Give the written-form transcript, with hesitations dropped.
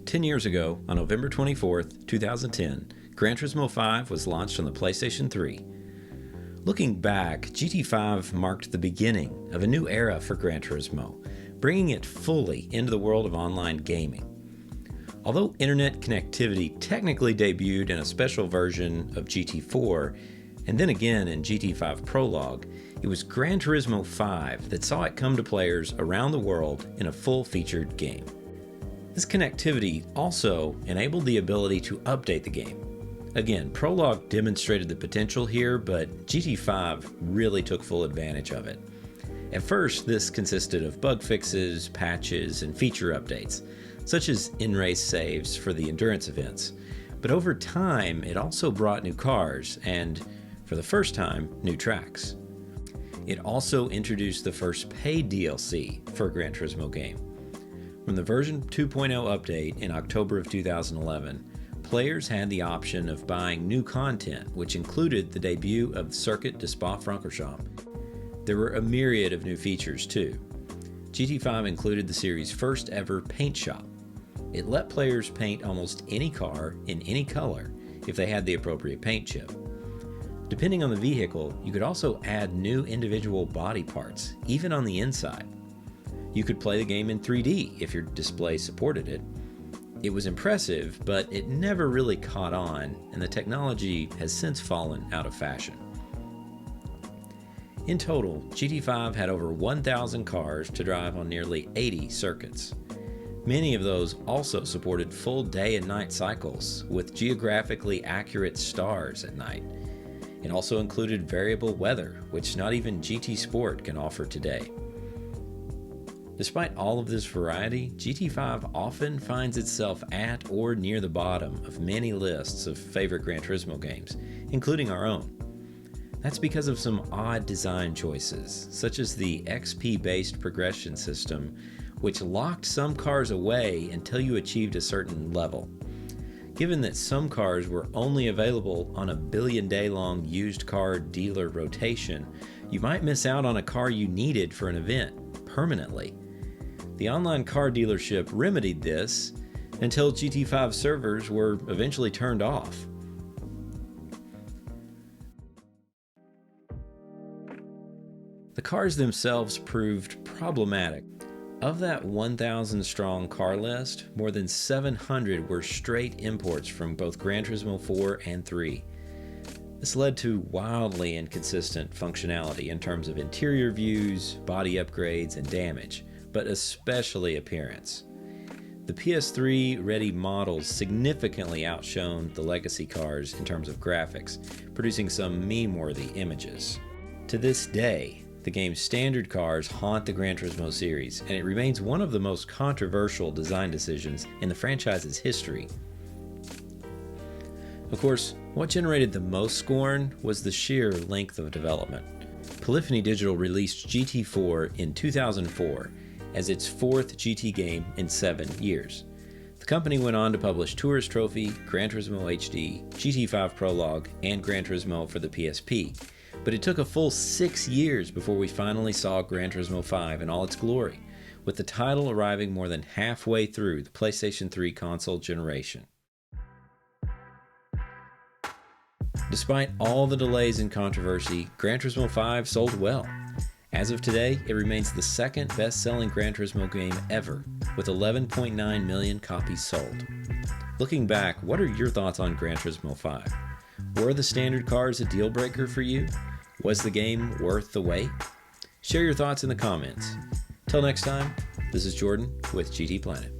10 years ago, on November 24th, 2010, Gran Turismo 5 was launched on the PlayStation 3. Looking back, GT5 marked the beginning of a new era for Gran Turismo, bringing it fully into the world of online gaming. Although internet connectivity technically debuted in a special version of GT4, and then again in GT5 Prologue, it was Gran Turismo 5 that saw it come to players around the world in a full-featured game. This connectivity also enabled the ability to update the game. Again, Prologue demonstrated the potential here, but GT5 really took full advantage of it. At first, this consisted of bug fixes, patches, and feature updates, such as in-race saves for the endurance events. But over time, it also brought new cars and, for the first time, new tracks. It also introduced the first paid DLC for a Gran Turismo game. From the version 2.0 update in October of 2011, players had the option of buying new content, which included the debut of Circuit de Spa-Francorchamps. There were a myriad of new features too. GT5 included the series' first ever paint shop. It let players paint almost any car in any color if they had the appropriate paint chip. Depending on the vehicle, you could also add new individual body parts, even on the inside. You could play the game in 3D if your display supported it. It was impressive, but it never really caught on, and the technology has since fallen out of fashion. In total, GT5 had over 1,000 cars to drive on nearly 80 circuits. Many of those also supported full day and night cycles, with geographically accurate stars at night. It also included variable weather, which not even GT Sport can offer today. Despite all of this variety, GT5 often finds itself at or near the bottom of many lists of favorite Gran Turismo games, including our own. That's because of some odd design choices, such as the XP-based progression system, which locked some cars away until you achieved a certain level. Given that some cars were only available on a billion-day-long used car dealer rotation, you might miss out on a car you needed for an event permanently. The online car dealership remedied this until GT5 servers were eventually turned off. The cars themselves proved problematic. Of that 1,000-strong car list, more than 700 were straight imports from both Gran Turismo 4 and 3. This led to wildly inconsistent functionality in terms of interior views, body upgrades, and damage, but especially appearance. The PS3-ready models significantly outshone the legacy cars in terms of graphics, producing some meme-worthy images. To this day, the game's standard cars haunt the Gran Turismo series, and it remains one of the most controversial design decisions in the franchise's history. Of course, what generated the most scorn was the sheer length of development. Polyphony Digital released GT4 in 2004 as its fourth GT game in 7 years. The company went on to publish Tourist Trophy, Gran Turismo HD, GT5 Prologue, and Gran Turismo for the PSP. But it took a full 6 years before we finally saw Gran Turismo 5 in all its glory, with the title arriving more than halfway through the PlayStation 3 console generation. Despite all the delays and controversy, Gran Turismo 5 sold well. As of today, it remains the second best-selling Gran Turismo game ever, with 11.9 million copies sold. Looking back, what are your thoughts on Gran Turismo 5? Were the standard cars a deal breaker for you? Was the game worth the wait? Share your thoughts in the comments. Till next time, this is Jordan with GT Planet.